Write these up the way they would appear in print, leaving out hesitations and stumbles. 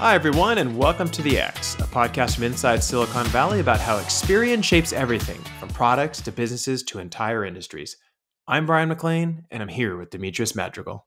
Hi, everyone, and welcome to The X, a podcast from inside Silicon Valley about how experience shapes everything, from products to businesses to entire industries. I'm Brian McLean, and I'm here with Demetrius Madrigal.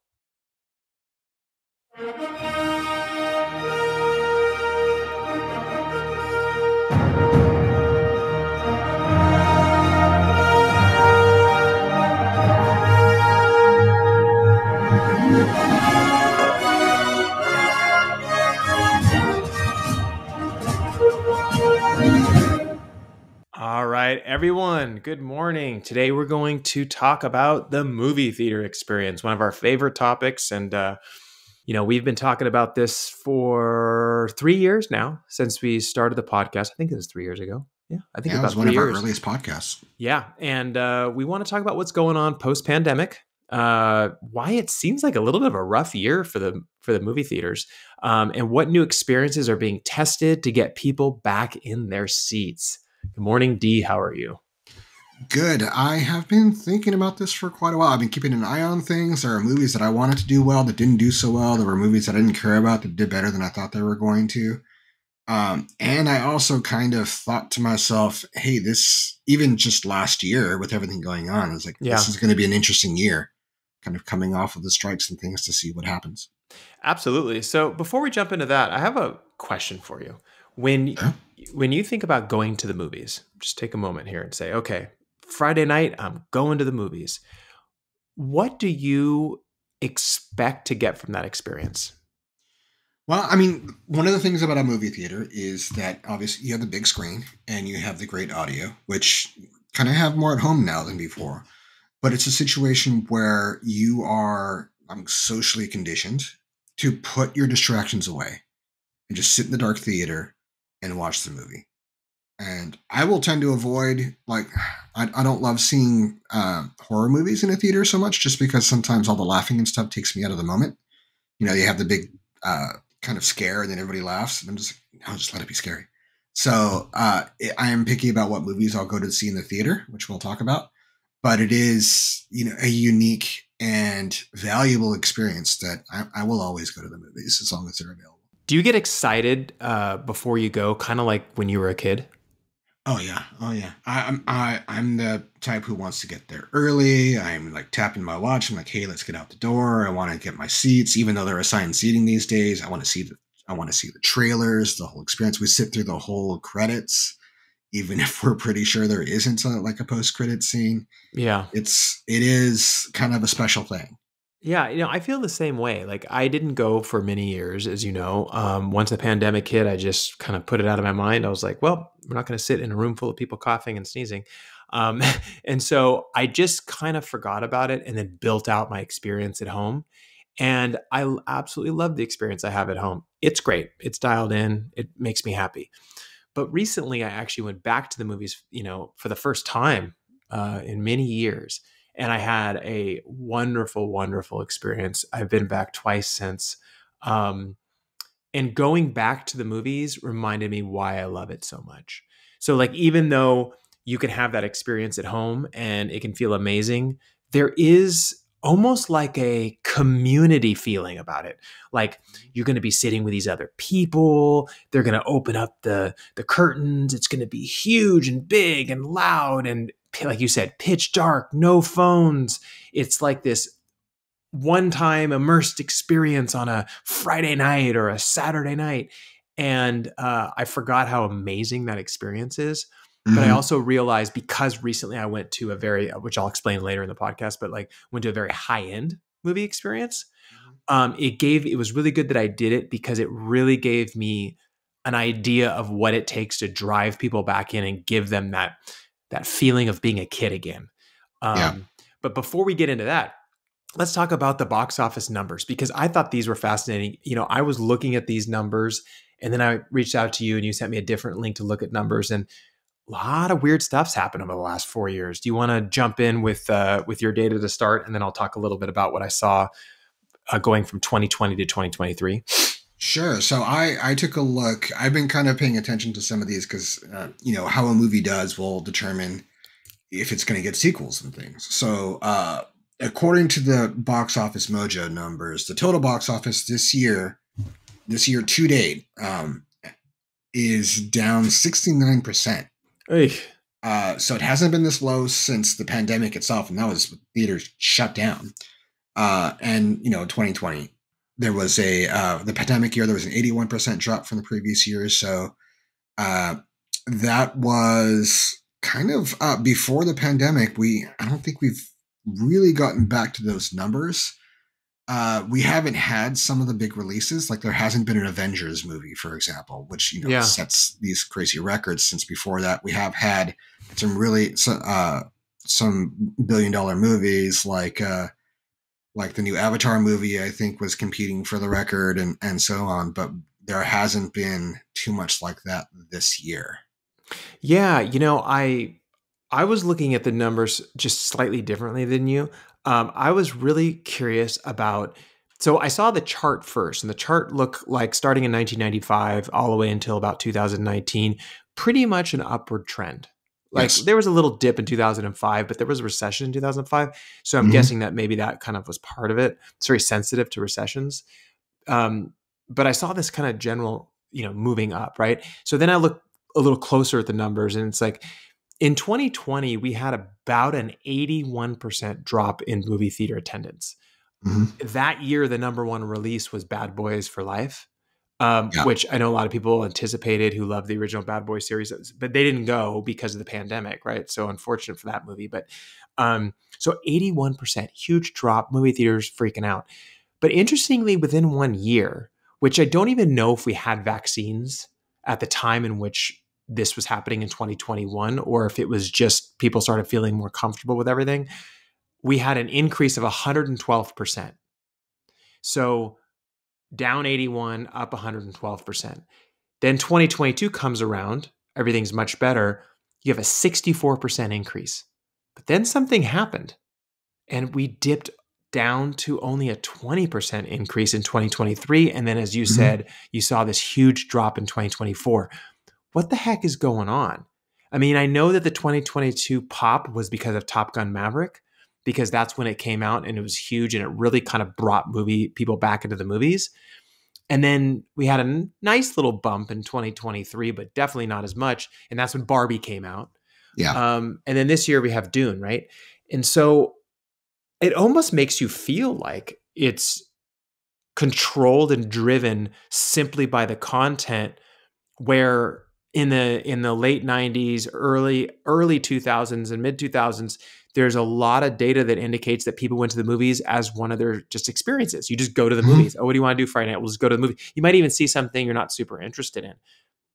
All right, everyone, good morning. Today we're going to talk about the movie theater experience, one of our favorite topics. And, we've been talking about this for 3 years now since we started the podcast. I think it was 3 years ago. Yeah, I think it about was one 3 of our years. earliest podcasts. Yeah, and we want to talk about what's going on post-pandemic, why it seems like a little bit of a rough year for the movie theaters, and what new experiences are being tested to get people back in their seats. Good morning, Dee. How are you? Good. I have been thinking about this for quite a while. I've been keeping an eye on things. There are movies that I wanted to do well that didn't do so well. There were movies that I didn't care about that did better than I thought they were going to. And I also kind of thought to myself, hey, this, even just last year with everything going on, I was like, This is going to be an interesting year, kind of coming off of the strikes and things to see what happens. Absolutely. So before we jump into that, I have a question for you. When you think about going to the movies, just take a moment here and say, okay, Friday night, I'm going to the movies. What do you expect to get from that experience? Well, I mean, one of the things about a movie theater is that obviously you have the big screen and you have the great audio, which kind of have more at home now than before. But it's a situation where you are socially conditioned to put your distractions away and just sit in the dark theater and watch the movie. And I will tend to avoid, I don't love seeing horror movies in a theater so much, just because sometimes all the laughing and stuff takes me out of the moment. You have the big kind of scare and then everybody laughs. And I'm just like, no, just let it be scary. So I am picky about what movies I'll go to see in the theater, which we'll talk about. But it is, a unique and valuable experience that I will always go to the movies as long as they're available. Do you get excited before you go, kind of like when you were a kid? Oh yeah. I'm the type who wants to get there early. I'm like tapping my watch. I'm like, hey, let's get out the door. I want to get my seats, even though they're assigned seating these days. I want to see the trailers, the whole experience. We sit through the whole credits, even if we're pretty sure there isn't a post-credit scene. Yeah, it is kind of a special thing. Yeah, I feel the same way. Like, I didn't go for many years, as you know. Once the pandemic hit, I just kind of put it out of my mind. I was like, well, we're not going to sit in a room full of people coughing and sneezing. And so I just kind of forgot about it and then built out my experience at home. And I absolutely love the experience I have at home. It's great. It's dialed in. It makes me happy. But recently, I actually went back to the movies, for the first time in many years. And I had a wonderful, wonderful experience. I've been back twice since. And going back to the movies reminded me why I love it so much. So even though you can have that experience at home and it can feel amazing, there is almost like a community feeling about it. Like, you're going to be sitting with these other people. They're going to open up the curtains. It's going to be huge and big and loud and, like you said, pitch dark, no phones. It's like this one-time immersed experience on a Friday night or a Saturday night. And I forgot how amazing that experience is. Mm-hmm. But I also realized, because recently I went to which I'll explain later in the podcast, but went to a very high-end movie experience. It was really good that I did it, because it really gave me an idea of what it takes to drive people back in and give them that feeling of being a kid again. But before we get into that, let's talk about the box office numbers, because I thought these were fascinating. I was looking at these numbers, and then I reached out to you and you sent me a different link to look at numbers, and a lot of weird stuff's happened over the last 4 years. Do you want to jump in with your data to start? And then I'll talk a little bit about what I saw going from 2020 to 2023. Sure. So I took a look. I've been kind of paying attention to some of these because, how a movie does will determine if it's going to get sequels and things. So according to the Box Office Mojo numbers, the total box office this year this year to date is down 69%. Oy. So it hasn't been this low since the pandemic itself, and that was theaters shut down. And 2020, there was the pandemic year. There was an 81% drop from the previous year. So uh, that was kind of before the pandemic. I don't think we've really gotten back to those numbers. We haven't had some of the big releases. Like there hasn't been an Avengers movie, for example, which Yeah. sets these crazy records. Since before that, we have had some billion-dollar movies like the new Avatar movie. I think was competing for the record and so on. But there hasn't been too much like that this year. Yeah, I was looking at the numbers just slightly differently than you. I was really curious about. So I saw the chart first, and the chart looked like starting in 1995 all the way until about 2019, pretty much an upward trend. Like Yes. there was a little dip in 2005, but there was a recession in 2005. So I'm Mm-hmm. guessing that maybe that kind of was part of it. It's very sensitive to recessions. Um, but I saw this kind of general, moving up, right? So then I looked a little closer at the numbers, and it's like in 2020, we had about an 81% drop in movie theater attendance. Mm-hmm. That year, the number one release was Bad Boys for Life, Yeah. which I know a lot of people anticipated who loved the original Bad Boys series, but they didn't go because of the pandemic, right? So unfortunate for that movie. But so 81%, huge drop, movie theaters freaking out. But interestingly, within 1 year, which I don't even know if we had vaccines at the time in which this was happening in 2021, or if it was just people started feeling more comfortable with everything, we had an increase of 112%. So down 81, up 112%. Then 2022 comes around, everything's much better. You have a 64% increase. But then something happened and we dipped down to only a 20% increase in 2023. And then, as you Mm-hmm. said, you saw this huge drop in 2024. What the heck is going on? I mean, I know that the 2022 pop was because of Top Gun Maverick, because that's when it came out and it was huge and it really kind of brought movie people back into the movies. And then we had a nice little bump in 2023, but definitely not as much. And that's when Barbie came out. Yeah. And then this year we have Dune, right? And so it almost makes you feel like it's controlled and driven simply by the content, where in the late 90s, early 2000s and mid 2000s, there's a lot of data that indicates that people went to the movies as one of their just experiences. You just go to the Mm-hmm. movies. Oh, what do you want to do Friday night? We'll just go to the movie. You might even see something you're not super interested in.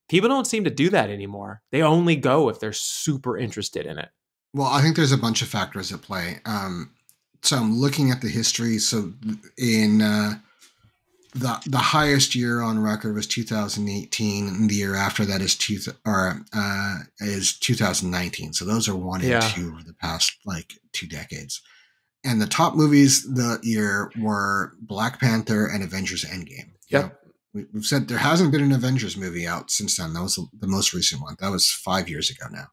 People don't seem to do that anymore. They only go if they're super interested in it. Well, I think there's a bunch of factors at play. So I'm looking at the history. So in the highest year on record was 2018, and the year after that is 2019. So those are one and Yeah. two over the past like 2 decades. And the top movies the year were Black Panther and Avengers Endgame. Yep. We've said there hasn't been an Avengers movie out since then. That was the most recent one. That was 5 years ago now.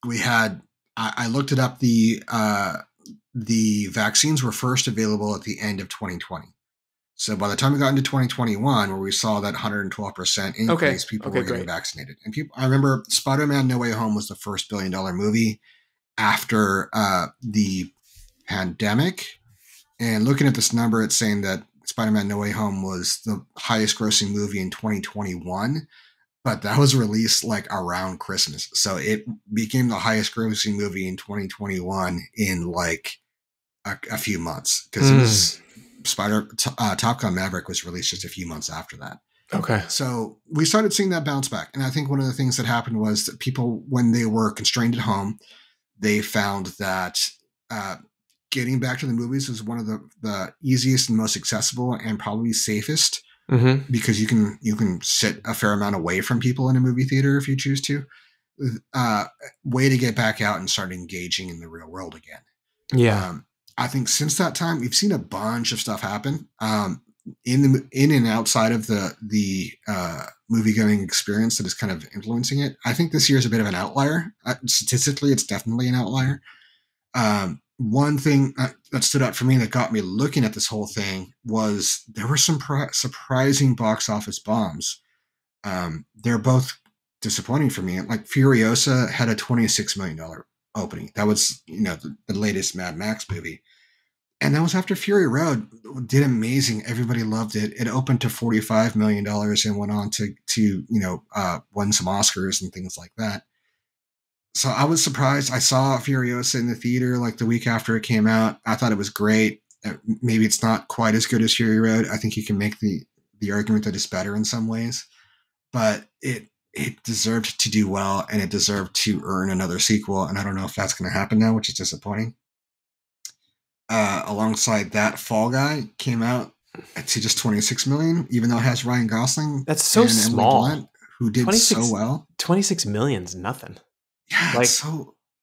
We had I looked it up. The vaccines were first available at the end of 2020. So by the time we got into 2021, where we saw that 112% Okay. increase, people Okay, were getting great. vaccinated. And I remember Spider-Man: No Way Home was the first billion-dollar movie after the pandemic. And looking at this number, it's saying that Spider-Man: No Way Home was the highest-grossing movie in 2021, but that was released like around Christmas, so it became the highest-grossing movie in 2021 in like a few months because it Mm, was Top Gun Maverick was released just a few months after that. okay. So we started seeing that bounce back, and I think one of the things that happened was that people, when they were constrained at home, they found that uh, getting back to the movies was one of the easiest and most accessible and probably safest Hmm. because you can sit a fair amount away from people in a movie theater if you choose to. Uh, Way to get back out and start engaging in the real world again. Yeah. Um, I think since that time, we've seen a bunch of stuff happen in and outside of the movie going experience that is kind of influencing it. I think this year is a bit of an outlier. Statistically, it's definitely an outlier. one thing that stood out for me that got me looking at this whole thing was there were some surprising box office bombs. They're both disappointing for me. Like Furiosa had a $26 million opening. That was, the latest Mad Max movie. And that was after Fury Road did amazing. Everybody loved it. It opened to $45 million and went on to win some Oscars and things like that. So I was surprised. I saw Furiosa in the theater like the week after it came out. I thought it was great. Maybe it's not quite as good as Fury Road. I think you can make the argument that it's better in some ways, but it deserved to do well and it deserved to earn another sequel. And I don't know if that's going to happen now, which is disappointing. Alongside that, Fall Guy came out to just 26 million, even though it has Ryan Gosling That's so and Emily small. Blunt, who did so well. 26 million's nothing. Yeah, Like,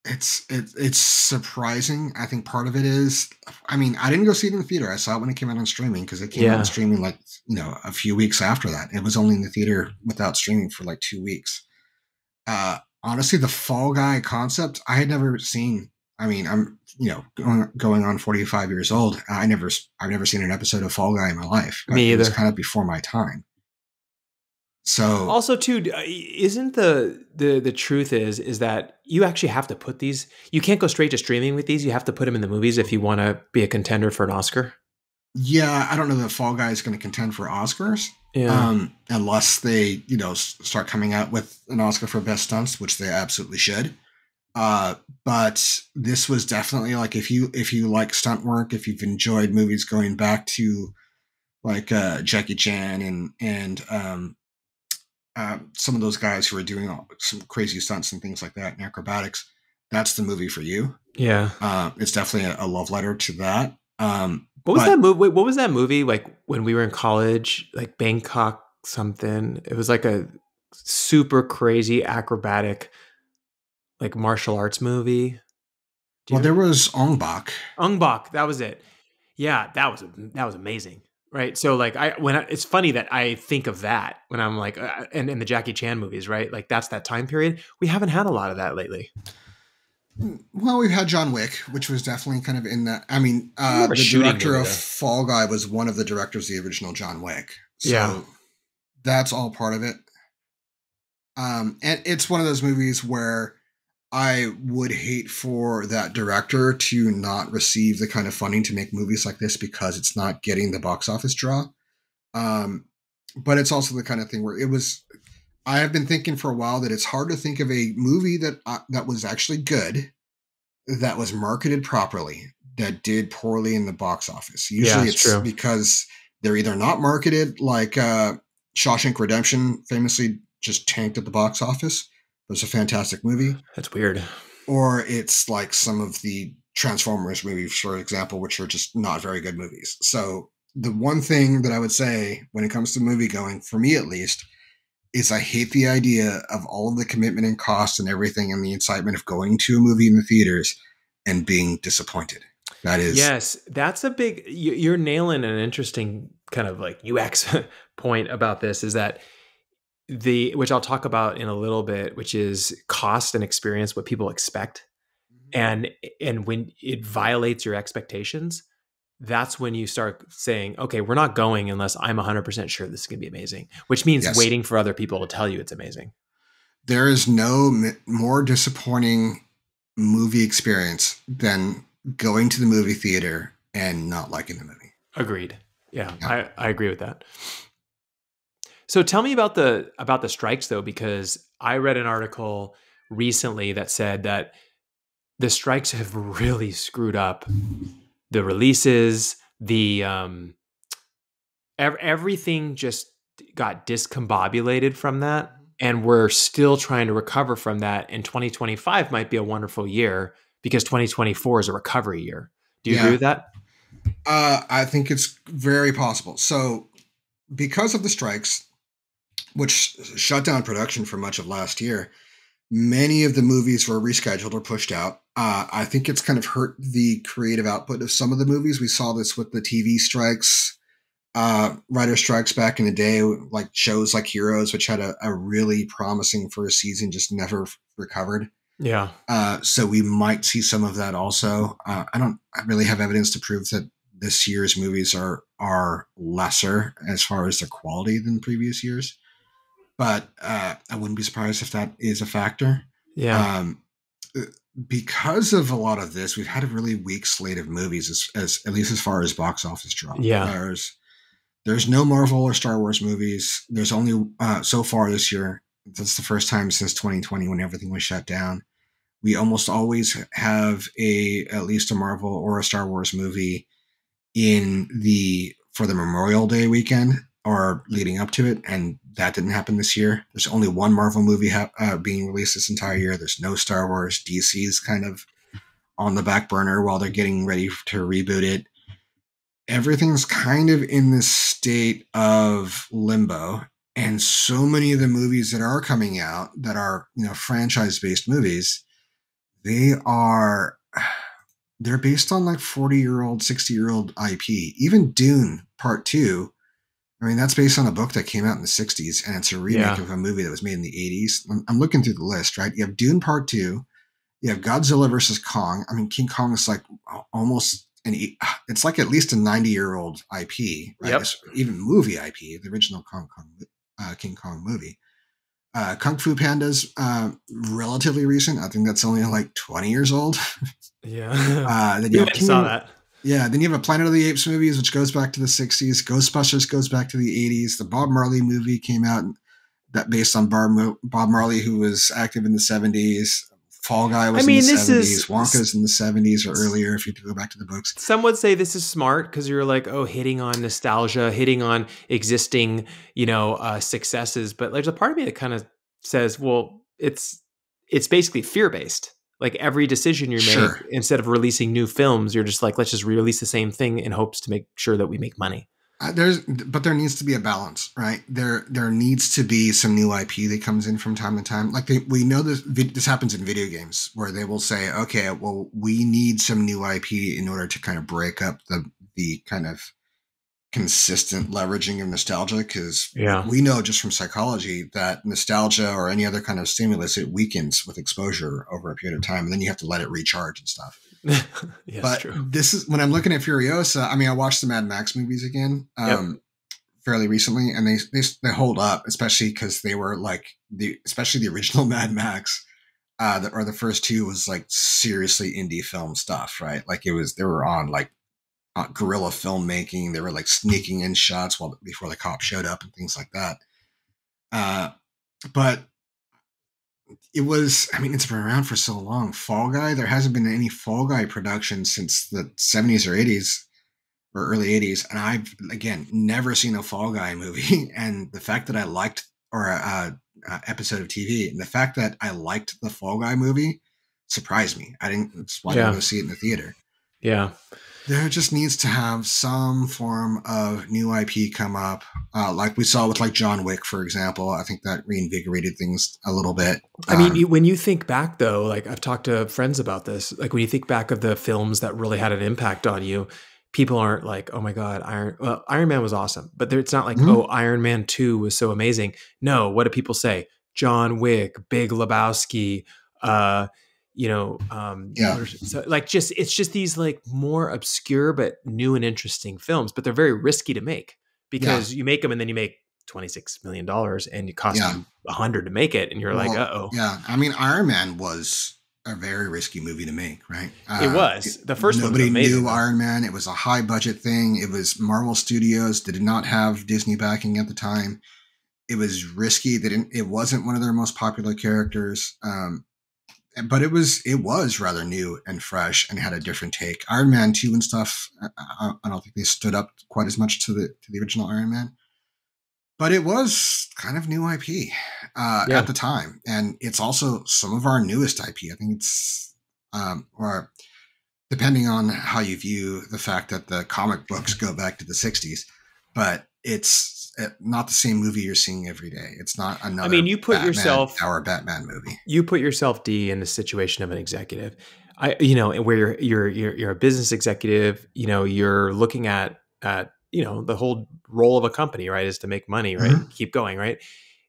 it's surprising. I think part of it is, I mean, I didn't go see it in the theater. I saw it when it came out on streaming because it came out on streaming like a few weeks after that. It was only in the theater without streaming for like 2 weeks. Honestly, the Fall Guy concept I had never seen. I mean, I'm going on 45 years old. I've never seen an episode of Fall Guy in my life. Me It was either. kind of before my time. So Also, too, isn't the truth is that you actually have to put these. You can't go straight to streaming with these. You have to put them in the movies if you want to be a contender for an Oscar. yeah, I don't know that Fall Guy is going to contend for Oscars. Yeah. Unless they, start coming out with an Oscar for best stunts, which they absolutely should. But this was definitely like if you like stunt work, if you've enjoyed movies going back to like Jackie Chan and some of those guys who are doing some crazy stunts and things like that and acrobatics, that's the movie for you. Yeah. It's definitely a love letter to that. What was that movie? Wait, what was that movie like when we were in college? Like Bangkok something. It was like a super crazy acrobatic, like martial arts movie. Well, there was Ong Bak. Ong Bak, that was it. Yeah, that was amazing. Right. So like it's funny that I think of that when I'm like, and in the Jackie Chan movies, right? Like that's that time period. We haven't had a lot of that lately. Well, we've had John Wick, which was definitely kind of in that. I mean, More of a the shooting director movie, of though. Fall Guy was one of the directors of the original John Wick. So Yeah. that's all part of it. And it's one of those movies where I would hate for that director to not receive the kind of funding to make movies like this because it's not getting the box office draw. But it's also the kind of thing where it was. I have been thinking for a while that it's hard to think of a movie that was actually good, that was marketed properly, that did poorly in the box office. Usually it's true. because they're either not marketed, like Shawshank Redemption famously just tanked at the box office. It was a fantastic movie. That's weird. Or it's like some of the Transformers movies, for example, which are just not very good movies. So the one thing that I would say when it comes to movie going, for me at least, is I hate the idea of all of the commitment and cost and everything and the excitement of going to a movie in the theaters and being disappointed. That is. Yes, that's a big, you're nailing an interesting kind of like UX point about this is that which I'll talk about in a little bit, which is cost and experience, what people expect. And when it violates your expectations, that's when you start saying, okay, we're not going unless I'm 100% sure this is going to be amazing, which means Yes. waiting for other people to tell you it's amazing. There is no more disappointing movie experience than going to the movie theater and not liking the movie. Agreed. Yeah. I agree with that. So tell me about the strikes though, because I read an article recently that said that the strikes have really screwed up the releases, everything just got discombobulated from that. And we're still trying to recover from that. And 2025 might be a wonderful year because 2024 is a recovery year. Do you agree with that? I think it's very possible. So because of the strikes, which shut down production for much of last year, many of the movies were rescheduled or pushed out. I think it's kind of hurt the creative output of some of the movies. We saw this with the TV strikes, writer strikes back in the day, like shows like Heroes, which had a really promising first season, just never recovered. Yeah. So we might see some of that also. I really have evidence to prove that this year's movies are lesser as far as their quality than previous years. But I wouldn't be surprised if that is a factor. Yeah. Um, uh, because of a lot of this, we've had a really weak slate of movies, as at least as far as box office drop. Yeah. There's no Marvel or Star Wars movies. There's only so far this year. That's the first time since 2020 when everything was shut down. We almost always have a at least a Marvel or a Star Wars movie in the for the Memorial Day weekend or leading up to it, and that didn't happen this year. There's only one Marvel movie being released this entire year. There's no Star Wars. DC's kind of on the back burner while they're getting ready to reboot it. Everything's kind of in this state of limbo, and so many of the movies that are coming out that are franchise based movies, they are they're based on like 40-year-old, 60-year-old IP. Even Dune Part 2, I mean, that's based on a book that came out in the 60s, and it's a remake Yeah. of a movie that was made in the 80s. I'm looking through the list, right? You have Dune Part 2, you have Godzilla versus Kong. I mean, King Kong is like almost it's like at least a 90-year-old IP, right? Yep. It's even movie IP, the original King Kong movie. Kung Fu Panda's relatively recent. I think that's only like 20 years old. Yeah. Then you Yeah, have I saw Kingdom. that. Yeah, then you have a Planet of the Apes movies, which goes back to the 60s. Ghostbusters goes back to the 80s. The Bob Marley movie came out that based on Bob Marley, who was active in the 70s. Fall Guy I was in the mean, this 70s. is Wonka's in the 70s or earlier, if you go back to the books. some would say this is smart because you're like, oh, hitting on nostalgia, hitting on existing, successes. But there's a part of me that kind of says, well, it's basically fear based. Like every decision you make, Sure. instead of releasing new films, you're just like, let's just release the same thing in hopes to make sure that we make money. But there needs to be a balance, right? There needs to be some new IP that comes in from time to time. Like we know this happens in video games where they will say, okay, well, we need some new IP in order to kind of break up the kind of consistent leveraging of nostalgia, because Yeah. we know just from psychology that nostalgia or any other kind of stimulus, it weakens with exposure over a period of time, and then you have to let it recharge and stuff. Yes, But true. this is when I'm looking at Furiosa. I mean, I watched the Mad Max movies again Yep. fairly recently, and they hold up, especially because they were like especially the original Mad Max. Or the first two was like seriously indie film stuff, right? Like they were on like guerrilla filmmaking. They were like sneaking in shots before the cops showed up and things like that. But it was, I mean, it's been around for so long. Fall Guy, there hasn't been any Fall Guy production since the 70s or 80s or early 80s. And I've, again, never seen a Fall Guy movie. And the fact that I liked, or a episode of TV, and the fact that I liked the Fall Guy movie surprised me. That's why I didn't go see it in the theater. Yeah. There just needs to have some form of new IP come up, like we saw with like John Wick, for example. I think that reinvigorated things a little bit. I mean, when you think back, though, like I've talked to friends about this, like when you think back of the films that really had an impact on you, people aren't like, oh my God, Iron Man was awesome. But it's not like, oh, Iron Man 2 was so amazing. No, what do people say? John Wick, Big Lebowski, so like it's just these like more obscure but new and interesting films, but they're very risky to make because you make them and then you make $26 million and it costs you $100 to make it, and you're like, uh-oh. Yeah, I mean, Iron Man was a very risky movie to make, right? It was. The first one was amazing. Nobody knew Iron Man. It was a high budget thing. It was Marvel Studios. They did not have Disney backing at the time. It was risky. It wasn't one of their most popular characters. But it was rather new and fresh and had a different take. Iron Man 2 and stuff, I don't think they stood up quite as much to the original Iron Man. But it was kind of new IP at the time. And it's also some of our newest IP. I think it's, or depending on how you view the fact that the comic books go back to the 60s, but it's not the same movie you're seeing every day. It's not another you put our Batman movie. You put yourself, D, in the situation of an executive. Where you're a business executive, you're looking at the whole role of a company, right, is to make money, right? Mm-hmm. Keep going, right?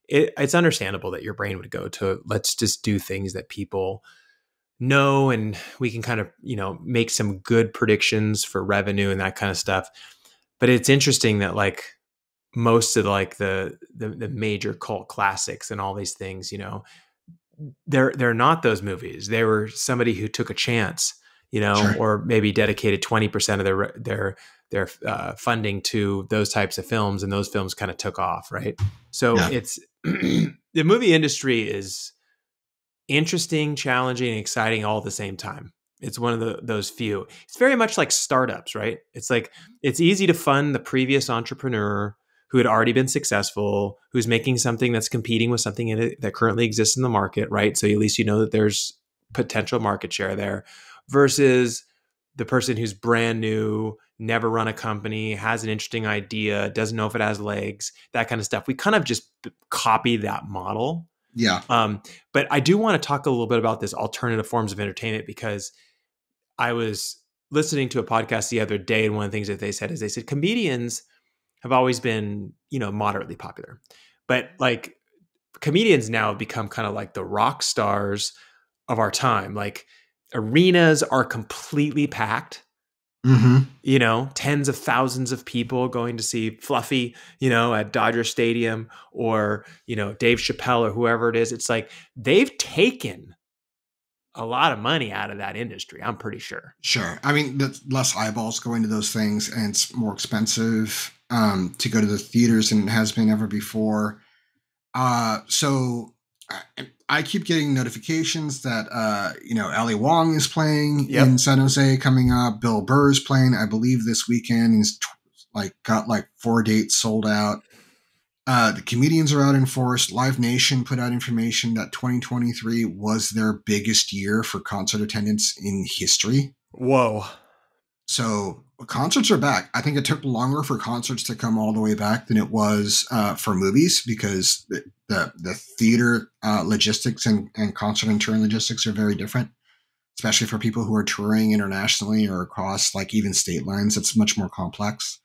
It's understandable that your brain would go to, let's just do things that people know, and we can kind of, make some good predictions for revenue and that kind of stuff. But it's interesting that like most of like the major cult classics and all these things, they're not those movies. They were somebody who took a chance, Sure. or maybe dedicated 20% of their funding to those types of films, and those films kind of took off, right? So Yeah. it's the movie industry is interesting, challenging, and exciting all at the same time. It's one of those few. It's very much like startups, right? It's like it's easy to fund the previous entrepreneur who had already been successful, who's making something that's competing with something in it that currently exists in the market, right? So at least you know that there's potential market share there, versus the person who's brand new, never run a company, has an interesting idea, doesn't know if it has legs, that kind of stuff. We kind of just copy that model. Yeah. um, but I do want to talk a little bit about this alternative forms of entertainment, because I was listening to a podcast the other day, and one of the things that they said is they said comedians have always been, moderately popular, but like comedians now have become kind of like the rock stars of our time. Like arenas are completely packed, Hmm. tens of thousands of people going to see Fluffy, at Dodger Stadium, or, Dave Chappelle or whoever it is. It's like they've taken a lot of money out of that industry, I'm pretty sure. Sure. I mean, there's less eyeballs going to those things, and it's more expensive to go to the theaters than it has been ever before. So I keep getting notifications that Ali Wong is playing in Yep. San Jose coming up. Bill Burr's playing, I believe, this weekend. He's like got like 4 dates sold out. The comedians are out in force. Live Nation put out information that 2023 was their biggest year for concert attendance in history. Whoa. So concerts are back. I think it took longer for concerts to come all the way back than it was for movies, because the theater logistics and concert and touring logistics are very different, especially for people who are touring internationally or across like even state lines. It's much more complex.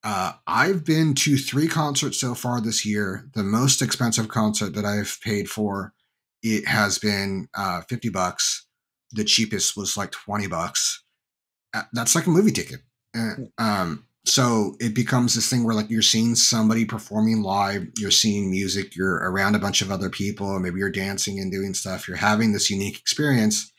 I've been to 3 concerts so far this year. The most expensive concert that I've paid for, it has been $50. The cheapest was like $20. That's like a movie ticket. So it becomes this thing where like you're seeing somebody performing live, you're seeing music, you're around a bunch of other people, maybe you're dancing and doing stuff. You're having this unique experience,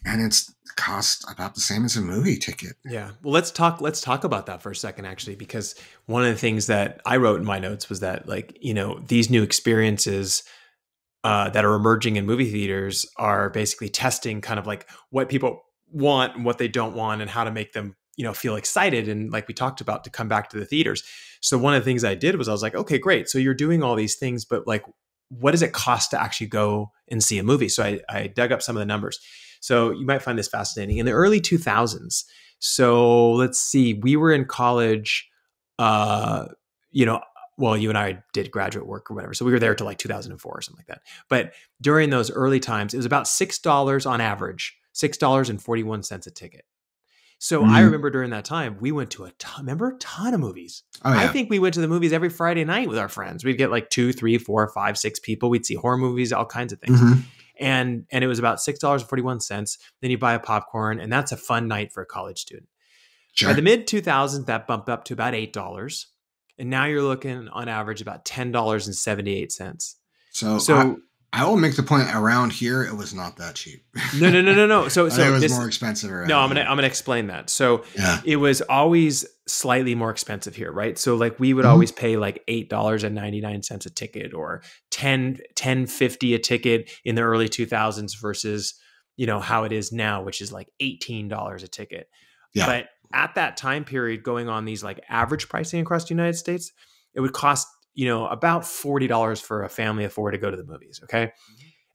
and it's cost about the same as a movie ticket. Yeah. Well, let's talk about that for a second, actually, because one of the things that I wrote in my notes was that, like, these new experiences that are emerging in movie theaters are basically testing kind of like what people want and what they don't want, and how to make them, feel excited, and like we talked about, to come back to the theaters. So one of the things I did was I was like, okay, great. So you're doing all these things, but like, what does it cost to actually go and see a movie? So I dug up some of the numbers. So you might find this fascinating. In the early 2000s, so let's see, we were in college, uh, you know, well, you and I did graduate work or whatever. So we were there till like 2004 or something like that. But during those early times, it was about $6 on average, $6.41 a ticket. So I Mhm. remember during that time, we went to a ton of movies. Oh I yeah. think we went to the movies every Friday night with our friends. We'd get like 2, 3, 4, 5, 6 people. We'd see horror movies, all kinds of things. Hmm. And it was about $6.41. Then you buy a popcorn, and that's a fun night for a college student. By the Sure. mid 2000s, that bumped up to about $8. And now you're looking on average about $10.78. So So I will make the point, around here it was not that cheap. no, no, no, no, no. So I think it so was this more expensive no, around I'm gonna here. I'm gonna explain that. So Yeah. it was always slightly more expensive here, right? So like we would Hmm. always pay like $8.99 a ticket, or 10.50 a ticket in the early 2000s, versus how it is now, which is like $18 a ticket. Yeah. But at that time period, going on these like average pricing across the United States, it would cost about $40 for a family of four to go to the movies. Okay.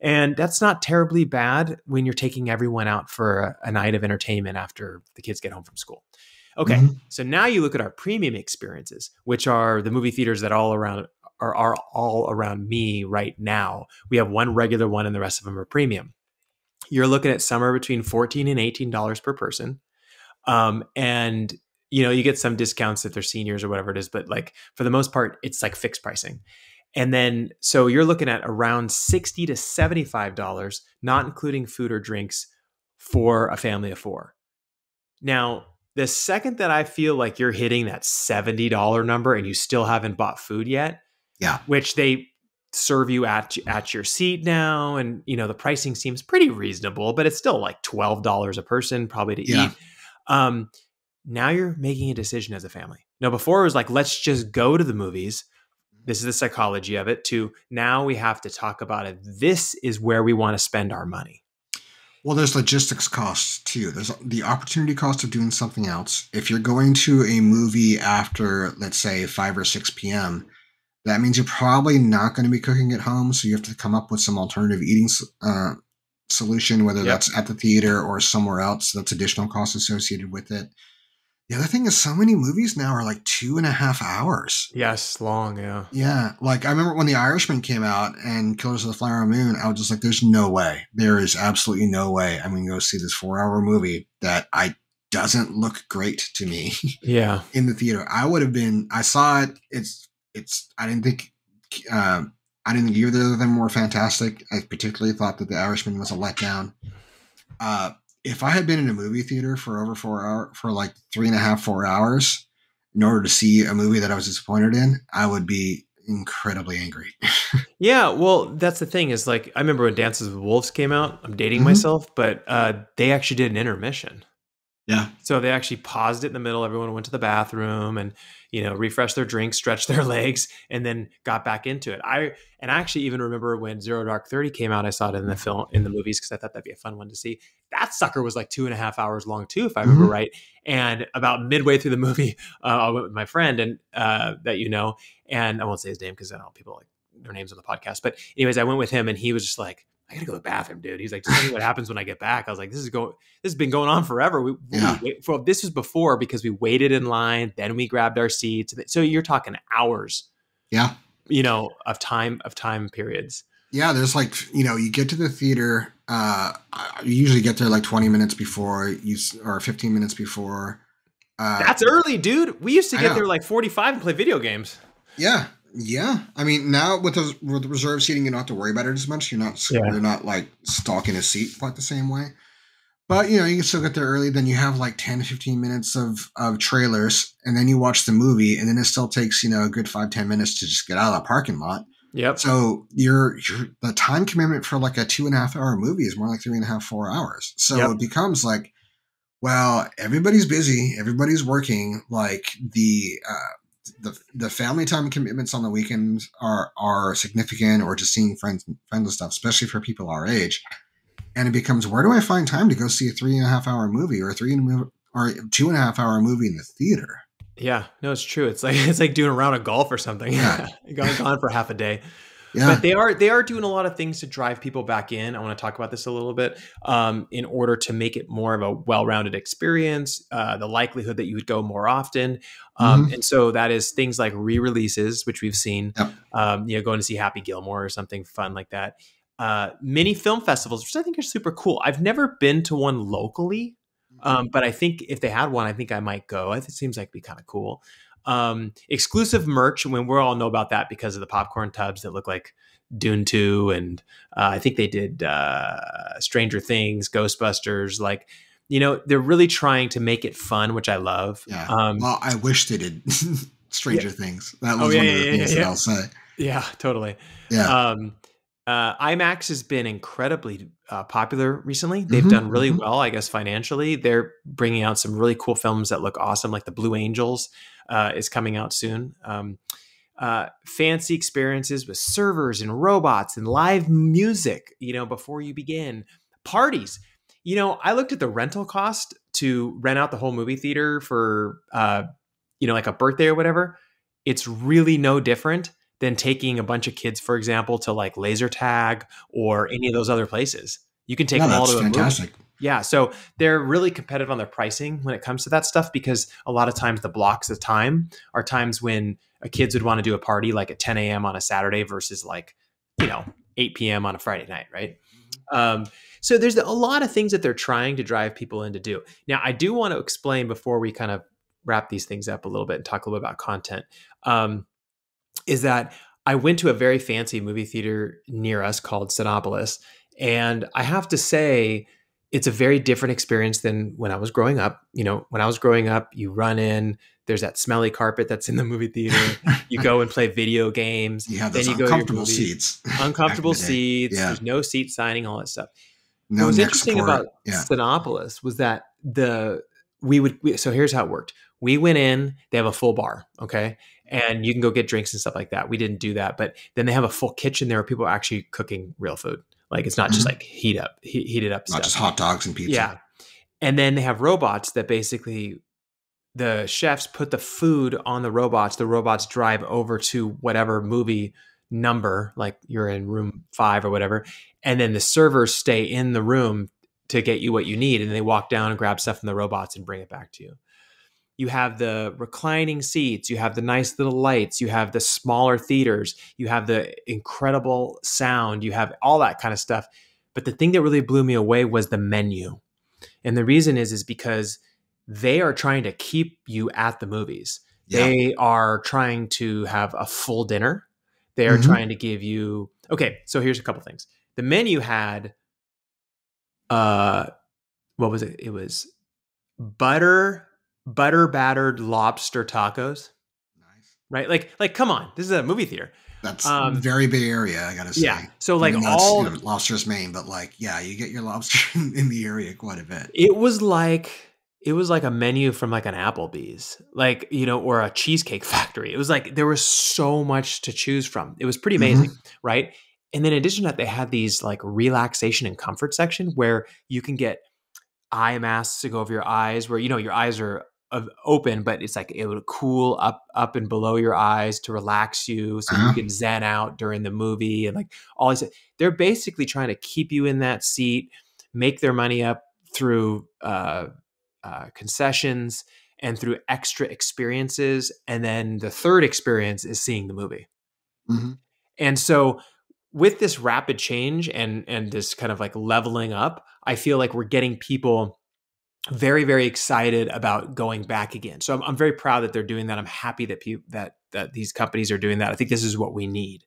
And that's not terribly bad when you're taking everyone out for a night of entertainment after the kids get home from school. Okay, Hmm. so now you look at our premium experiences, which are the movie theaters that are all around me right now. We have one regular one, and the rest of them are premium. You're looking at somewhere between $14 and $18 per person, and you get some discounts if they're seniors or whatever it is, but like for the most part, it's like fixed pricing. And then, so you're looking at around $60 to $75, not including food or drinks for a family of four. Now, the second that I feel like you're hitting that $70 number and you still haven't bought food yet, Yeah. which they serve you at your seat now, and the pricing seems pretty reasonable, but it's still like $12 a person probably to Yeah. eat. Now you're making a decision as a family. Now, before it was like, let's just go to the movies. This is the psychology of it. To now we have to talk about it. This is where we want to spend our money. Well, there's logistics costs too. There's the opportunity cost of doing something else. If you're going to a movie after, let's say, 5 or 6 p.m., that means you're probably not going to be cooking at home. So you have to come up with some alternative eating solution, whether Yep. that's at the theater or somewhere else. That's additional costs associated with it. The other thing is, so many movies now are like 2.5 hours. Yes, long, yeah. Yeah, like I remember when The Irishman came out and Killers of the Flower Moon, I was just like, there's no way. There is absolutely no way I'm going to go see this 4-hour movie that I doesn't look great to me Yeah. in the theater. I saw it. I didn't think either of them were fantastic. I particularly thought that The Irishman was a letdown. If I had been in a movie theater for over 4 hours, for like 3.5, 4 hours, in order to see a movie that I was disappointed in, I would be incredibly angry. Yeah, well, that's the thing is like, I remember when Dances with Wolves came out. I'm dating Mhm. myself, but they actually did an intermission. Yeah. So they actually paused it in the middle. Everyone went to the bathroom and, refreshed their drinks, stretched their legs, and then got back into it. I actually even remember when Zero Dark 30 came out, I saw it in the movies because I thought that'd be a fun one to see. That sucker was like 2.5 hours long too, if I remember Mhm. right. And about midway through the movie, I went with my friend and and I won't say his name because I don't know people like their names on the podcast. But anyways, I went with him and he was just like, I gotta go to the bathroom, dude. He's like, just tell me what happens when I get back. I was like, this has been going on forever. Yeah. This was before because we waited in line, then we grabbed our seats. So you're talking hours, Yeah. of time periods. Yeah. There's like, you get to the theater, you usually get there like 20 minutes before or 15 minutes before. That's early, dude. We used to I get know. there like 45 and play video games. Yeah. Yeah. I mean, now with the reserve seating, you don't have to worry about it as much. You're not like stalking a seat quite the same way. But, you can still get there early. Then you have like 10 to 15 minutes of trailers, and then you watch the movie, and then it still takes, a good 5-10 minutes to just get out of the parking lot. Yep. So the time commitment for like a 2.5 hour movie is more like 3.5, 4 hours. So Yep. it becomes like, well, everybody's busy, everybody's working. Like the family time commitments on the weekends are significant, or just seeing friends and stuff, especially for people our age. And it becomes, where do I find time to go see a 3.5 hour movie or 2.5 hour movie in the theater? Yeah, no, it's true. It's like doing a round of golf or something. Yeah. gone for half a day. Yeah. But they are doing a lot of things to drive people back in. I want to talk about this a little bit in order to make it more of a well-rounded experience, the likelihood that you would go more often. And so that is things like re-releases, which we've seen, Yep. going to see Happy Gilmore or something fun like that. Mini film festivals, which I think are super cool. I've never been to one locally, but I think if they had one, I think I might go. It seems like it'd be kind of cool. Exclusive merch, when we all know about that because of the popcorn tubs that look like Dune 2, and I think they did Stranger Things, Ghostbusters. Like, they're really trying to make it fun, which I love. Yeah. Well, I wish they did Stranger Things. That was one of the things that I'll say. Yeah, totally. Yeah. IMAX has been incredibly popular recently. They've done really well, I guess, financially. They're bringing out some really cool films that look awesome, like The Blue Angels is coming out soon. Fancy experiences with servers and robots and live music, before you begin. Parties. I looked at the rental cost to rent out the whole movie theater for, like a birthday or whatever. It's really no different than taking a bunch of kids, for example, to like laser tag or any of those other places. You can take them all that's to a fantastic. movie. Yeah. So they're really competitive on their pricing when it comes to that stuff, because a lot of times the blocks of time are times when kids would want to do a party like at 10 a.m. on a Saturday versus like, 8 p.m. on a Friday night. Right. So there's a lot of things that they're trying to drive people in to do. Now, I do want to explain before we kind of wrap these things up a little bit and talk a little bit about content. Is that I went to a very fancy movie theater near us called Sinopolis, and I have to say, it's a very different experience than when I was growing up. You know, when I was growing up, you run in, there's that smelly carpet that's in the movie theater. You go and play video games, You have then those you go to your uncomfortable movie. seats back in Uncomfortable the day. seats, Yeah. there's no seat signing, all that stuff. What No was neck interesting support. about Yeah. Sinopolis was that so here's how it worked. We went in, they have a full bar, okay? And you can go get drinks and stuff like that. We didn't do that, but then they have a full kitchen there where people are actually cooking real food. Like it's not just Mhm. like heated up Not stuff. just hot dogs and pizza. Yeah. And then they have robots that basically the chefs put the food on the robots. The robots drive over to whatever movie number, like you're in room 5 or whatever, and then the servers stay in the room to get you what you need, and they walk down and grab stuff from the robots and bring it back to you. You have the reclining seats, you have the nice little lights, you have the smaller theaters, you have the incredible sound, you have all that kind of stuff. But the thing that really blew me away was the menu. And the reason is because they are trying to keep you at the movies. Yeah. They are trying to have a full dinner. They are Hmm. trying to give you okay, so here's a couple things. The menu had uh what was it? It was butter battered lobster tacos, Nice. right? Like come on, this is a movie theater. That's Um very Bay Area, I gotta yeah. say. So like Even though it's, all lobster's Maine, but like, yeah, you get your lobster in the area quite a bit. It was like a menu from like an Applebee's, like, you know, or a Cheesecake Factory. It was like there was so much to choose from. It was pretty amazing, Hmm. right? And then in addition to that, they had these like relaxation and comfort section where you can get eye masks to go over your eyes, where you know your eyes are open, but it's like it would cool up and below your eyes to relax you, so you Uh-huh. can zen out during the movie and like all these. They're basically trying to keep you in that seat, make their money up through concessions and through extra experiences, and then the third experience is seeing the movie. Hmm. And so with this rapid change and this kind of like leveling up, I feel like we're getting people very, very excited about going back again. So I'm very proud that they're doing that. I'm happy that that these companies are doing that. I think this is what we need.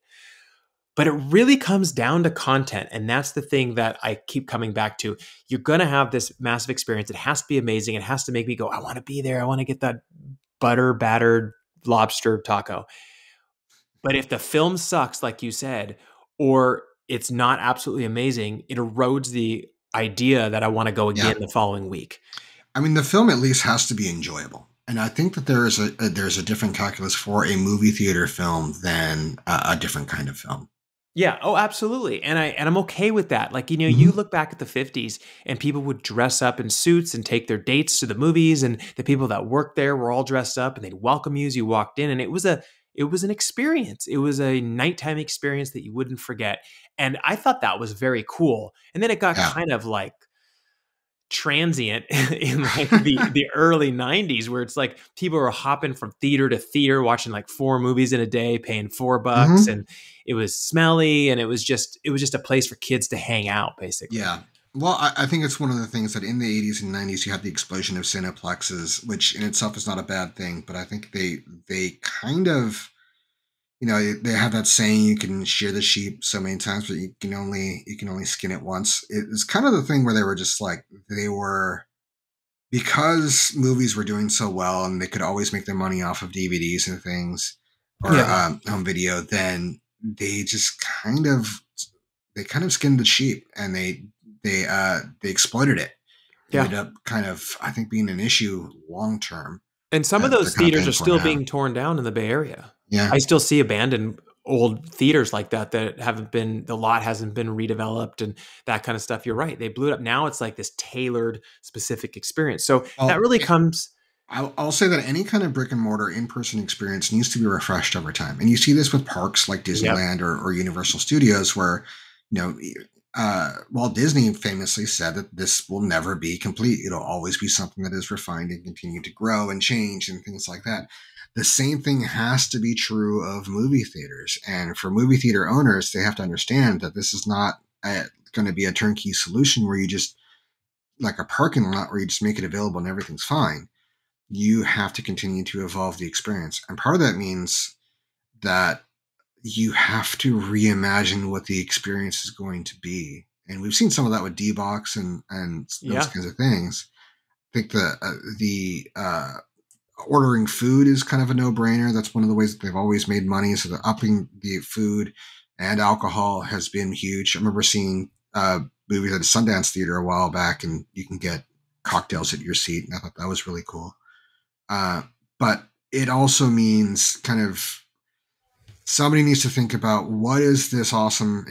But it really comes down to content, and that's the thing that I keep coming back to. You're going to have this massive experience. It has to be amazing. It has to make me go, I want to be there. I want to get that butter battered lobster taco. But if the film sucks, like you said, or it's not absolutely amazing, it erodes the idea that I want to go Yeah. again the following week. I mean, the film at least has to be enjoyable. And I think that there's a different calculus for a movie theater film than a different kind of film. Yeah, oh, absolutely. And I'm okay with that. Like, you know, you Hmm. look back at the 50s and people would dress up in suits and take their dates to the movies, and the people that worked there were all dressed up and they'd welcome you as you walked in, and it was an experience. It was a nighttime experience that you wouldn't forget. And I thought that was very cool. And then it got Yeah. kind of like transient in like the early 90s, where it's like people were hopping from theater to theater watching like 4 movies in a day, paying $4, Hmm. and it was smelly, and it was just a place for kids to hang out basically. Yeah. Well, I think it's one of the things that in the 80s and 90s you had the explosion of cineplexes, which in itself is not a bad thing, but I think they kind of, they have that saying, you can shear the sheep so many times, but you can only skin it once. It's kind of the thing where they were just like, they were, because movies were doing so well and they could always make their money off of DVDs and things, or Yeah. home video, then they just kind of skinned the sheep, and they exploited it. Yeah. Ended up kind of, I think, being an issue long term And some of that they're those kind of theaters paying are for still now. being torn down in the Bay Area. Yeah. I still see abandoned old theaters like that haven't been, the lot hasn't been redeveloped and that kind of stuff. You're right. They blew it up. Now it's like this tailored specific experience. So that Well, really comes. I'll say that any kind of brick and mortar in person experience needs to be refreshed over time. And you see this with parks like Yep. Disneyland or Universal Studios, where, you know, Walt Disney famously said that this will never be complete. It'll always be something that is refined and continue to grow and change and things like that. The same thing has to be true of movie theaters. And for movie theater owners, they have to understand that this is not going to be a turnkey solution where you just, like a parking lot, where you just make it available and everything's fine. You have to continue to evolve the experience. And part of that means that you have to reimagine what the experience is going to be. And we've seen some of that with D-Box and those Yeah. kinds of things. I think the ordering food is kind of a no-brainer. That's one of the ways that they've always made money. So the upping the food and alcohol has been huge. I remember seeing movies at a Sundance theater a while back, and you can get cocktails at your seat, and I thought that was really cool. Uh, but it also means kind of somebody needs to think about what is this awesome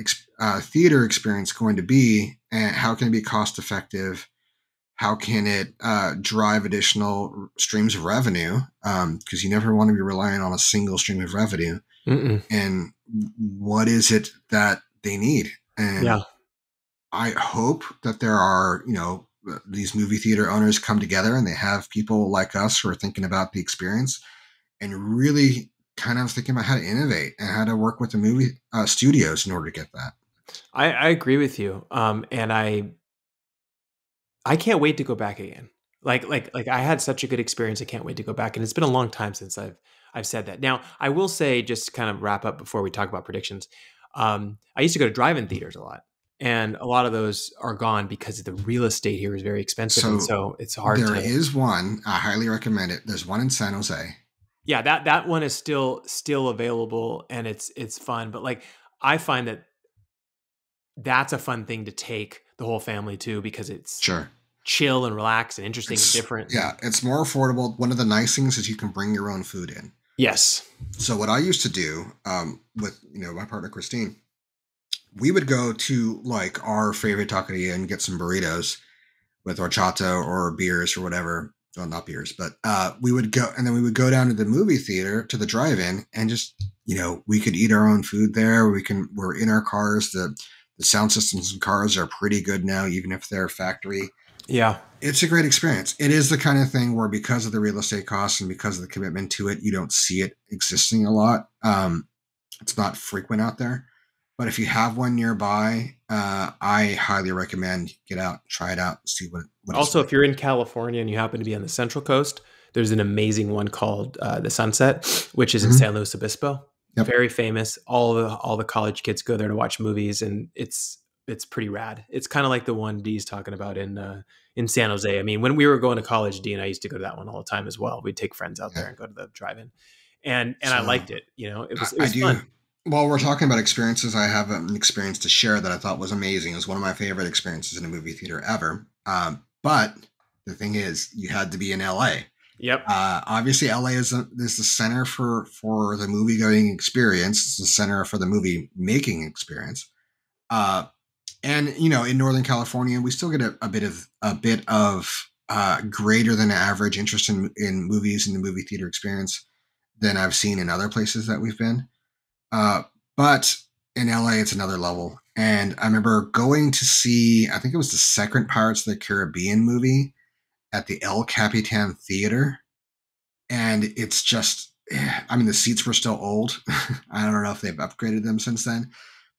theater experience going to be, and how can it be cost effective, how can it drive additional streams of revenue, because you never want to be relying on a single stream of revenue, Mm-mm. and what is it that they need. And Yeah. I hope that there are, these movie theater owners come together and they have people like us who are thinking about the experience and really kind of thinking about how to innovate and how to work with the movie studios in order to get that. I agree with you. And I can't wait to go back again. Like I had such a good experience. I can't wait to go back. And it's been a long time since I've said that. Now, I will say, just to kind of wrap up before we talk about predictions, I used to go to drive-in theaters a lot. And a lot of those are gone because the real estate here is very expensive. And So so it's hard there to, is one, I highly recommend it. There's one in San Jose. yeah, that one is still available and it's fun. But like I find that that's a fun thing to take the whole family to because it's Sure. chill and relaxed and interesting and It's different. yeah, And it's more affordable. One of the nice things is you can bring your own food in. yes. So what I used to do with my partner Christine, we would go to like our favorite taqueria and get some burritos with horchata or beers or whatever. Well, not beers, but we would go, and then we would go down to the movie theater, to the drive-in, and just we could eat our own food there. We're in our cars. The sound systems in cars are pretty good now, even if they're factory. Yeah. It's a great experience. It is the kind of thing where, because of the real estate costs and because of the commitment to it, you don't see it existing a lot. It's not frequent out there. But if you have one nearby, I highly recommend get out, try it out, see what it's Also, like. if you're in California and you happen to be on the Central Coast, there's an amazing one called the Sunset, which is in Mm-hmm. San Luis Obispo. Yep. Very famous. All the college kids go there to watch movies, and it's pretty rad. It's kind of like the one D's talking about in San Jose. I mean, when we were going to college, D and I used to go to that one all the time as well. We'd take friends out Yeah. there and go to the drive-in, and I So liked it. It I, was I do. fun. While we're talking about experiences, I have an experience to share that I thought was amazing. It was one of my favorite experiences in a movie theater ever. But the thing is, you had to be in LA. Yep. Obviously, LA is the center for the movie going experience. It's the center for the movie making experience. Uh, and in Northern California, we still get a bit of greater than average interest in movies and the movie theater experience than I've seen in other places that we've been. But in LA, it's another level. And I remember going to see, I think it was the second Pirates of the Caribbean movie at the El Capitan Theater. And it's just, I mean, the seats were still old. I don't know if they've upgraded them since then,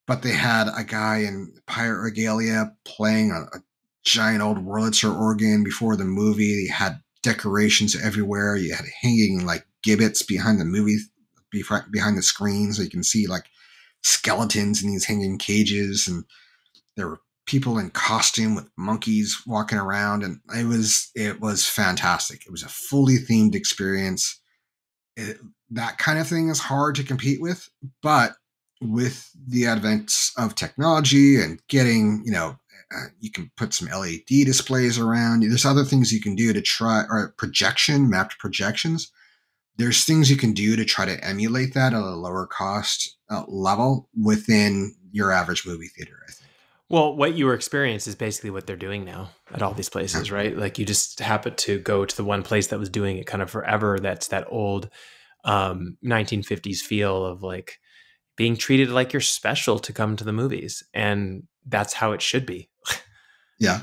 but they had a guy in pirate regalia playing a giant old Wurlitzer organ before the movie. You had decorations everywhere. You had hanging like gibbets behind the movie, behind the screen, so you can see like skeletons in these hanging cages, and there were people in costume with monkeys walking around, and it was fantastic. It was a fully themed experience. it, that kind of thing is hard to compete with, but with the advent of technology and getting, you can put some LED displays around. There's other things you can do to try, or mapped projections. There's things you can do to try to emulate that at a lower cost level within your average movie theater, I think. Well, what you were experiencing is basically what they're doing now at all these Yeah. places, right? Like you just happen to go to the one place that was doing it kind of forever. That's that old 1950s feel of like being treated like you're special to come to the movies. And that's how it should be. Yeah.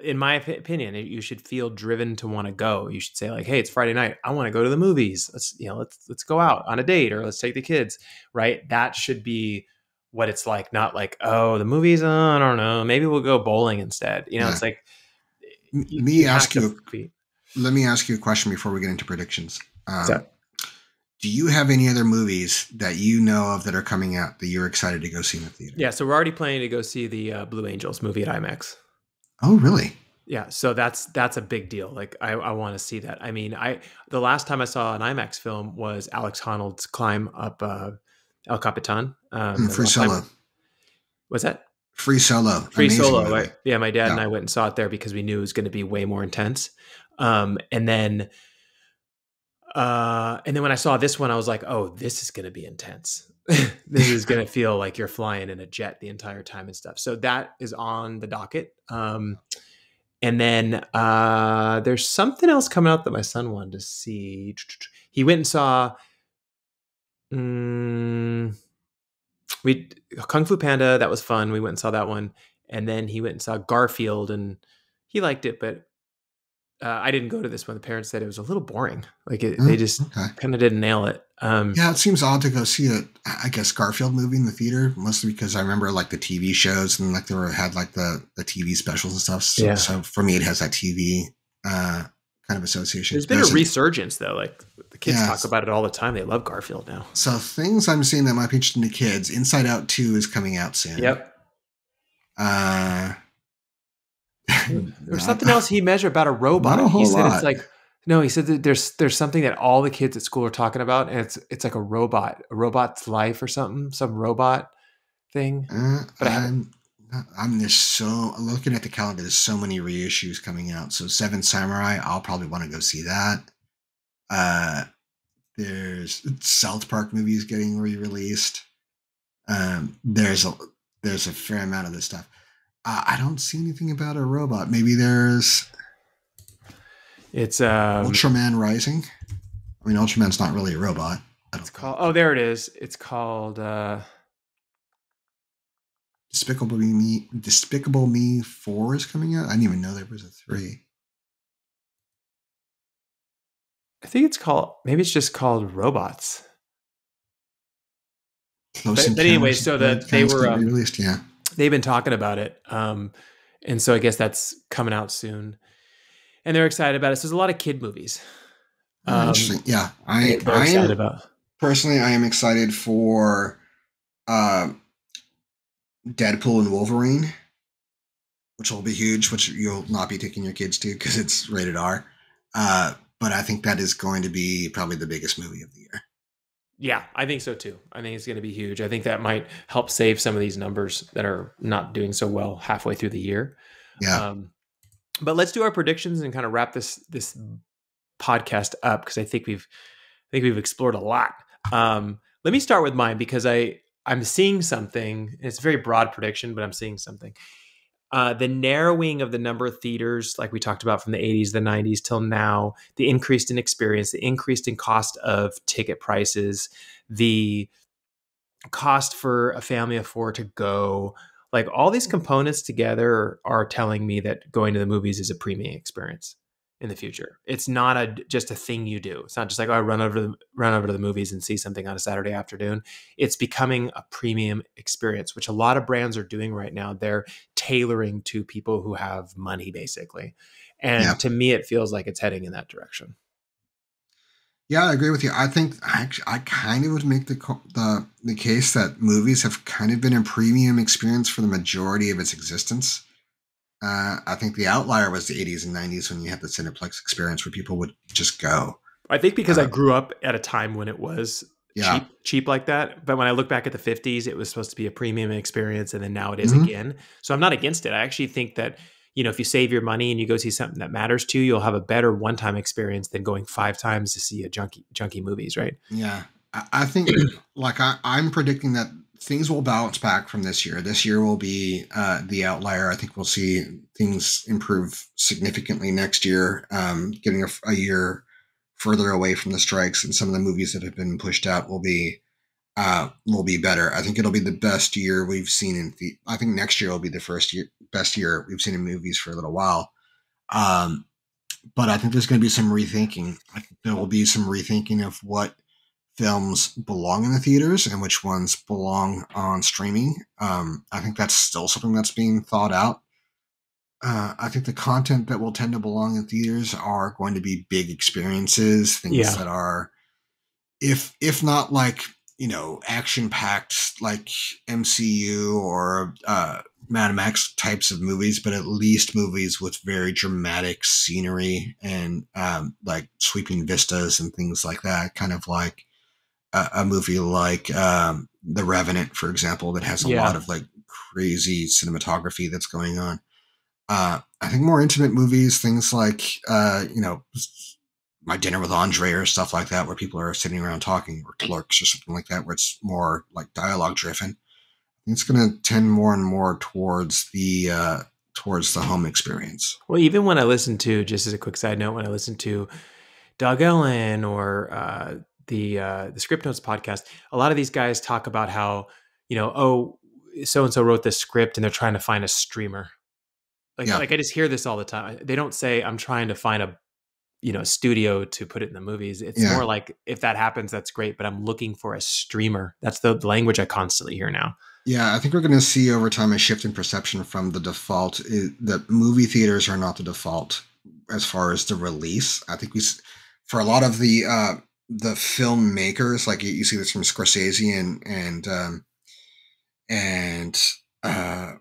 In my opinion, you should feel driven to want to go. You should say like, "Hey, it's Friday night. I want to go to the movies. Let's go out on a date or let's take the kids." Right? That should be what it's like, not like, "Oh, the movies, I don't know. Maybe we'll go bowling instead." Yeah. It's like Me you have ask to you, be. let me ask you a question before we get into predictions. So, Do you have any other movies that you know of that are coming out that you're excited to go see in the theater? Yeah, so we're already planning to go see the Blue Angels movie at IMAX. Oh, really? Yeah, so that's a big deal. Like I want to see that. I mean, I the last time I saw an IMAX film was Alex Honnold's climb up El Capitan. The Free rock climb. Solo. Was that Free Solo. Free Amazing Solo? movie. Right? Yeah, my dad and Yeah. I went and saw it there because we knew it was going to be way more intense. And then when I saw this one, I was like, oh, this is going to be intense. This is going to feel like you're flying in a jet the entire time and stuff. So that is on the docket. And then there's something else coming out that my son wanted to see. He went and saw we Kung Fu Panda. That was fun. We went and saw that one. And then he went and saw Garfield, and he liked it, but I didn't go to this one. The parents said it was a little boring. Like they just Okay. kind of didn't nail it. Yeah, it seems odd to go see a, I guess, Garfield movie in the theater, mostly because I remember like the TV shows and like had like the TV specials and stuff. So, Yeah. so for me, it has that TV kind of association. There's been a resurgence though. Like the kids Yeah. talk about it all the time. They love Garfield now. So things I'm seeing that might be interesting to kids. Inside Out 2 is coming out soon. Yep. There's something else he measured about a robot. Not a whole He said lot. it's like no. He said that there's something that all the kids at school are talking about, and it's like a robot's life or something, some robot thing. But I'm looking at the calendar. There's so many reissues coming out. So Seven Samurai, I'll probably want to go see that. There's South Park movies getting re-released. There's a fair amount of this stuff. I don't see anything about a robot. Maybe it's Ultraman Rising. I mean, Ultraman's not really a robot. It's called. Oh, there it is. It's called Despicable Me. Despicable Me 4 is coming out. I didn't even know there was a 3. I think it's called. Maybe it's just called Robots. But anyway, so that they were released. Yeah, they've been talking about it, and so I guess that's coming out soon, and they're excited about it. So there's a lot of kid movies. Interesting. Yeah, they're excited about. Personally, I am excited for Deadpool and Wolverine, which will be huge, which you'll not be taking your kids to because it's rated R. But I think that is going to be probably the biggest movie of the year. Yeah, I think so too. I think it's going to be huge. I think that might help save some of these numbers that are not doing so well halfway through the year. Yeah. But let's do our predictions and kind of wrap this podcast up because I think we've explored a lot. Let me start with mine because I'm seeing something. It's a very broad prediction, but I'm seeing something. The narrowing of the number of theaters, like we talked about from the 80s, the 90s till now, the increase in experience, the increase in cost of ticket prices, the cost for a family of 4 to go, like all these components together are telling me that going to the movies is a premium experience in the future. It's not just a thing you do. It's not just like, oh, I run over to the movies and see something on a Saturday afternoon. It's becoming a premium experience, which a lot of brands are doing right now. They're tailoring to people who have money, basically. And to me, it feels like it's heading in that direction. Yeah, I agree with you. I think I kind of would make the case that movies have kind of been a premium experience for the majority of its existence. I think the outlier was the 80s and 90s when you had the Cineplex experience where people would just go. I think because I grew up at a time when it was cheap like that. But when I look back at the 50s, it was supposed to be a premium experience. And then now it is again. So I'm not against it. I actually think that, if you save your money and you go see something that matters to you, you'll have a better one-time experience than going 5 times to see a junky movies, right? Yeah. I think I'm predicting that things will bounce back from this year. This year will be the outlier. I think we'll see things improve significantly next year, getting a year further away from the strikes, and some of the movies that have been pushed out will be better. I think it'll be the best year we've seen I think next year will be the best year we've seen in movies for a little while. But I think there's going to be some rethinking. I think there will be some rethinking of what films belong in the theaters and which ones belong on streaming. I think that's still something that's being thought out. I think the content that will tend to belong in theaters are going to be big experiences, things that are if not like, action packed like MCU or Mad Max types of movies, but at least movies with very dramatic scenery and like sweeping vistas and things like that. Kind of like a movie like The Revenant, for example, that has a lot Yeah. of like crazy cinematography that's going on. I think more intimate movies, things like My Dinner with Andre or stuff like that, where people are sitting around talking, or Clerks or something like that, where it's more like dialogue driven. It's going to tend more and more towards the home experience. Well, even when I listen to, just as a quick side note, when I listen to Doug Ellen or the Script Notes podcast, a lot of these guys talk about how, oh, so and so wrote this script and they're trying to find a streamer. Yeah, Like I just hear this all the time. They don't say I'm trying to find a studio to put it in the movies. It's yeah, more like if that happens, that's great. But I'm looking for a streamer. That's the language I constantly hear now. yeah. I think we're going to see over time a shift in perception from the default that movie theaters are not the default as far as the release. I think for a lot of the filmmakers, like you see this from Scorsese and uh,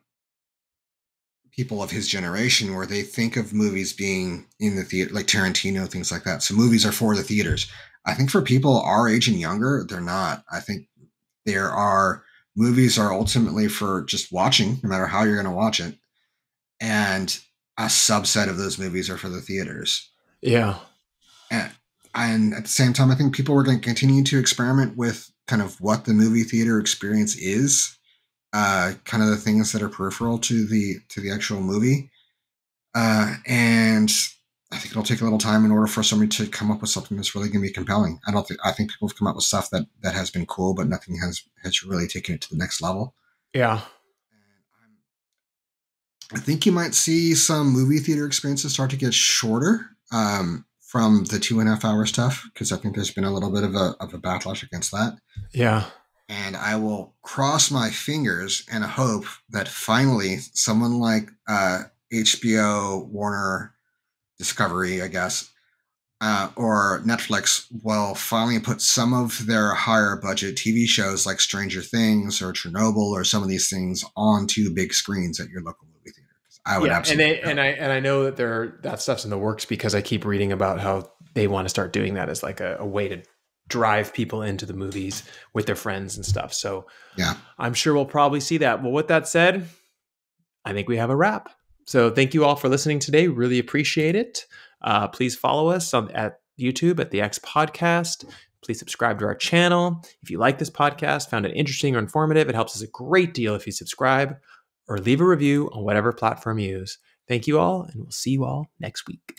people of his generation, where they think of movies being in the theater, like Tarantino, things like that. So movies are for the theaters. I think for people our age and younger, they're not. I think there are movies are ultimately for just watching, no matter how you're going to watch it, and a subset of those movies are for the theaters. Yeah. And, and at the same time, I think people are going to continue to experiment with kind of what the movie theater experience is, kind of the things that are peripheral to the actual movie. And I think it'll take a little time in order for somebody to come up with something that's really going to be compelling. I think people have come up with stuff that has been cool, but nothing has really taken it to the next level. Yeah. I think you might see some movie theater experiences start to get shorter from the 2.5 hour stuff, because I think there's been a little bit of a backlash against that. Yeah. And I will cross my fingers and hope that finally someone like HBO, Warner, Discovery, I guess, or Netflix will finally put some of their higher budget TV shows like Stranger Things or Chernobyl or some of these things onto big screens at your local movie theater. 'Cause I would Yeah, and absolutely they go. and I know that that stuff's in the works because I keep reading about how they want to start doing that as like a way to drive people into the movies with their friends and stuff. So Yeah. I'm sure we'll probably see that. Well, with that said, I think we have a wrap. So thank you all for listening today. Really appreciate it. Please follow us at YouTube at the X Podcast. Please subscribe to our channel. If you like this podcast, found it interesting or informative, it helps us a great deal if you subscribe or leave a review on whatever platform you use. Thank you all, and we'll see you all next week.